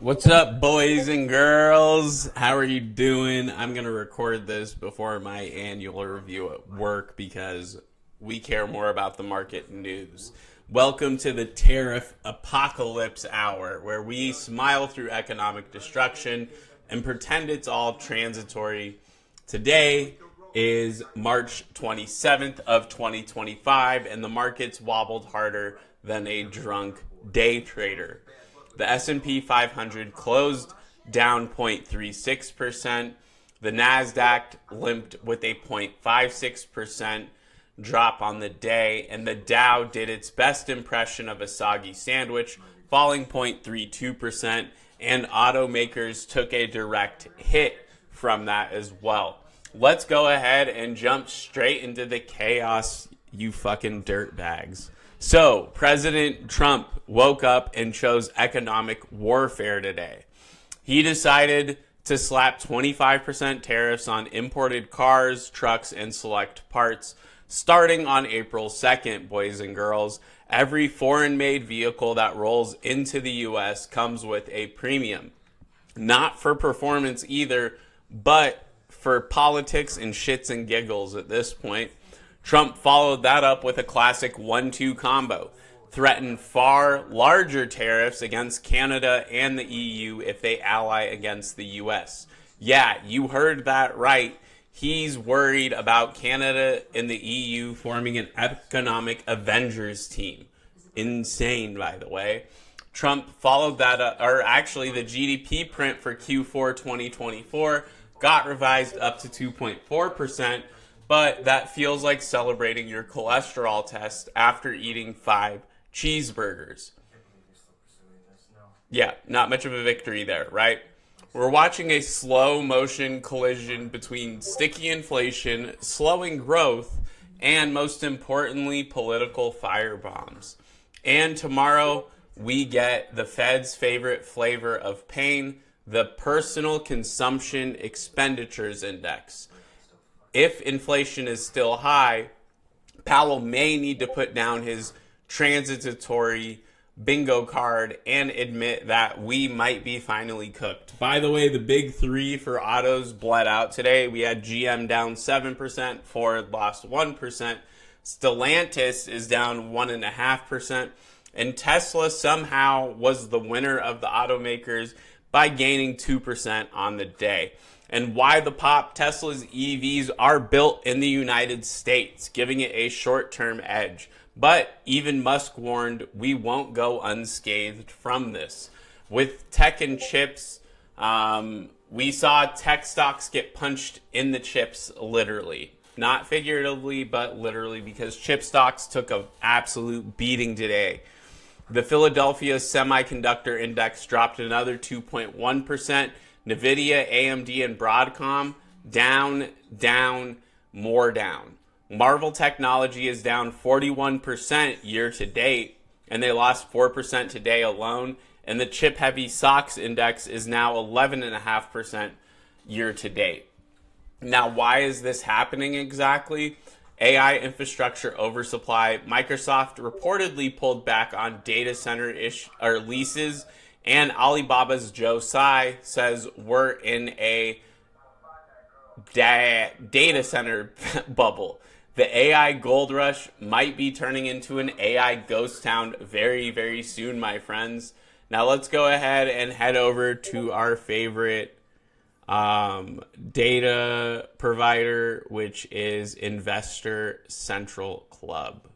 What's up, boys and girls? How are you doing? I'm going to record this before my annual review at work because we care more about the market news. Welcome to the Tariff Apocalypse Hour, where we smile through economic destruction and pretend it's all transitory. Today is March 27th of 2025, and the markets wobbled harder than a drunk day trader. The S&P 500 closed down 0.36%. The NASDAQ limped with a 0.56% drop on the day, and the Dow did its best impression of a soggy sandwich, falling 0.32%, and automakers took a direct hit from that as well. Let's go ahead and jump straight into the chaos, you fucking dirtbags. So, President Trump woke up and chose economic warfare today. He decided to slap 25% tariffs on imported cars, trucks, and select parts. Starting on April 2nd, boys and girls, every foreign-made vehicle that rolls into the U.S. comes with a premium. Not for performance either, but for politics and shits and giggles at this point. Trump followed that up with a classic 1-2 combo, threatened far larger tariffs against Canada and the EU if they ally against the US. Yeah, you heard that right. He's worried about Canada and the EU forming an economic Avengers team. Insane, by the way. Trump followed that up, or actually the GDP print for Q4 2024 got revised up to 2.4%. But that feels like celebrating your cholesterol test after eating 5 cheeseburgers. Yeah, not much of a victory there, right? We're watching a slow motion collision between sticky inflation, slowing growth, and most importantly, political firebombs. And tomorrow, we get the Fed's favorite flavor of pain, the Personal Consumption Expenditures Index. If inflation is still high, Powell may need to put down his transitory bingo card and admit that we might be finally cooked. By the way, the big three for autos bled out today. We had GM down 7%, Ford lost 1%, Stellantis is down 1.5%, and Tesla somehow was the winner of the automakers by gaining 2% on the day. And why the pop? Tesla's EVs are built in the United States, giving it a short-term edge. But even Musk warned we won't go unscathed from this. With tech and chips, we saw tech stocks get punched in the chips literally. Not figuratively, but literally, because chip stocks took an absolute beating today. The Philadelphia Semiconductor Index dropped another 2.1%. NVIDIA, AMD, and Broadcom down, more down. Marvel Technology is down 41% year to date, and they lost 4% today alone. And the chip heavy SOX index is now 11.5% year to date. Now, why is this happening exactly? AI infrastructure oversupply. Microsoft reportedly pulled back on data center leases. And Alibaba's Joe Tsai says we're in a data center bubble. The AI gold rush might be turning into an AI ghost town very, very soon, my friends. Now let's go ahead and head over to our favorite data provider, which is Investor Central Club.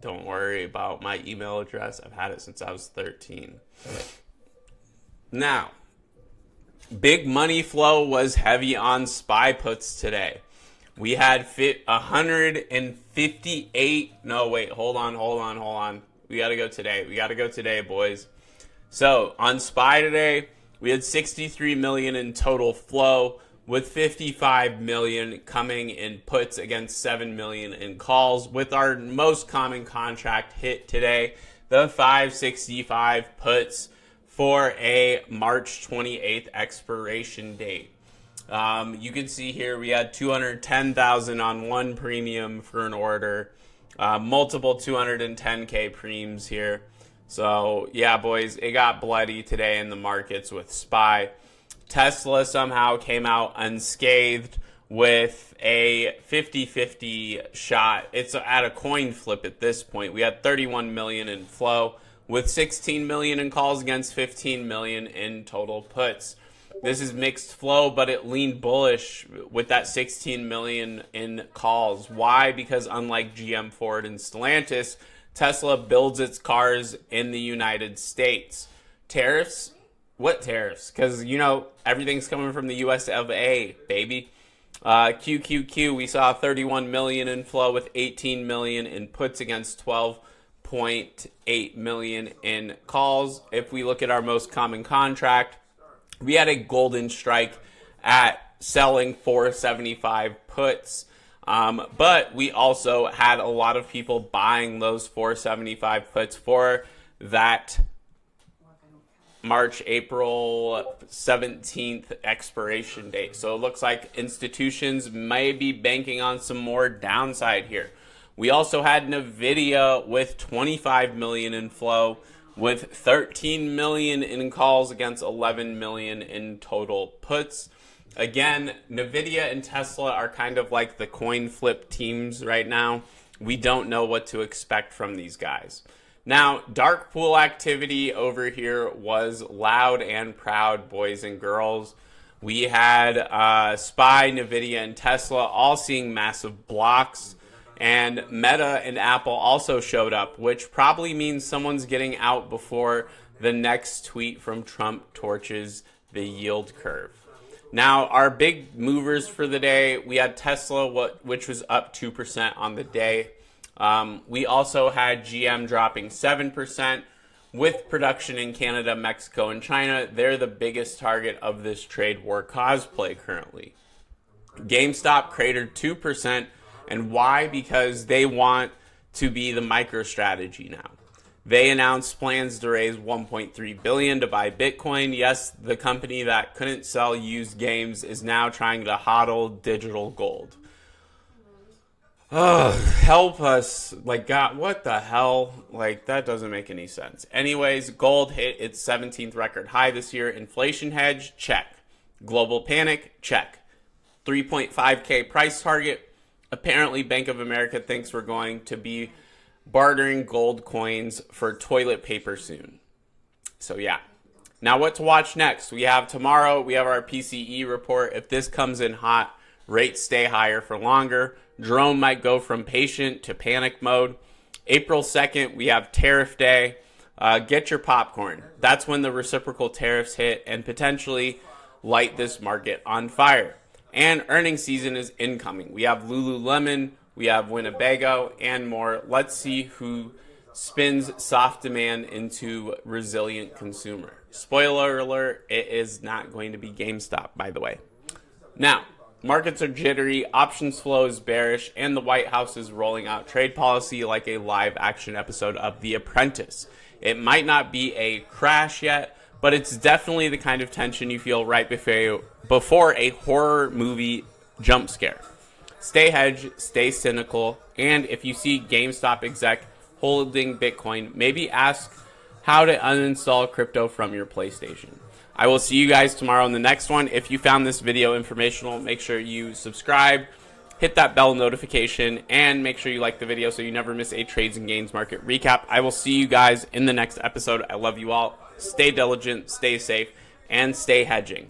Don't worry about my email address. I've had it since I was 13. Now, big money flow was heavy on SPY puts today. We had 158. No, wait, hold on. We got to go today, boys. So, on SPY today, we had 63 million in total flow, with 55 million coming in puts against 7 million in calls, with our most common contract hit today, the 565 puts, for a March 28th expiration date. You can see here we had 210,000 on one premium for an order, multiple 210K preems here. So, yeah, boys, it got bloody today in the markets with SPY. Tesla somehow came out unscathed with a 50-50 shot. It's at a coin flip at this point. We had 31 million in flow with 16 million in calls against 15 million in total puts. This is mixed flow, but it leaned bullish with that 16 million in calls. Why? Because unlike GM, Ford, and Stellantis, Tesla builds its cars in the United States. Tariffs? What tariffs? Because, you know, everything's coming from the US of A, baby. QQQ, we saw 31 million in flow with 18 million in puts against 12.8 million in calls. If we look at our most common contract, we had a golden strike at selling 475 puts. But we also had a lot of people buying those 475 puts for that March, April 17th expiration date. So it looks like institutions may be banking on some more downside here. We also had NVIDIA with 25 million in flow with 13 million in calls against 11 million in total puts. Again, NVIDIA and Tesla are kind of like the coin flip teams right now. We don't know what to expect from these guys. Now, dark pool activity over here was loud and proud, boys and girls. We had SPY, NVIDIA, and Tesla all seeing massive blocks. And Meta and Apple also showed up, which probably means someone's getting out before the next tweet from Trump torches the yield curve. Now, our big movers for the day, we had Tesla, which was up 2% on the day. We also had GM dropping 7% with production in Canada, Mexico, and China. They're the biggest target of this trade war cosplay currently. GameStop cratered 2%. And why? Because they want to be the MicroStrategy now. They announced plans to raise $1.3 billion to buy Bitcoin. Yes, the company that couldn't sell used games is now trying to hodl digital gold. Oh, help us. Like, God, what the hell? Like, that doesn't make any sense. Anyways, gold hit its 17th record high this year. Inflation hedge, check. Global panic, check. 3.5K price target. Apparently, Bank of America thinks we're going to be bartering gold coins for toilet paper soon. So, yeah. Now, what to watch next? We have tomorrow, we have our PCE report. If this comes in hot, rates stay higher for longer. Jerome might go from patient to panic mode. April 2nd, we have Tariff Day. Get your popcorn. That's when the reciprocal tariffs hit and potentially light this market on fire. And earnings season is incoming. We have Lululemon, we have Winnebago, and more. Let's see who spins soft demand into resilient consumer. Spoiler alert, it is not going to be GameStop, by the way. Now, markets are jittery, options flow is bearish, and the White House is rolling out trade policy like a live action episode of The Apprentice. It might not be a crash yet, but it's definitely the kind of tension you feel right before a horror movie jump scare. Stay hedged, stay cynical, and if you see GameStop exec holding Bitcoin, maybe ask how to uninstall crypto from your PlayStation. I will see you guys tomorrow in the next one. If you found this video informational, make sure you subscribe, hit that bell notification, and make sure you like the video so you never miss a trades and gains market recap. I will see you guys in the next episode. I love you all. Stay diligent, stay safe, and stay hedging.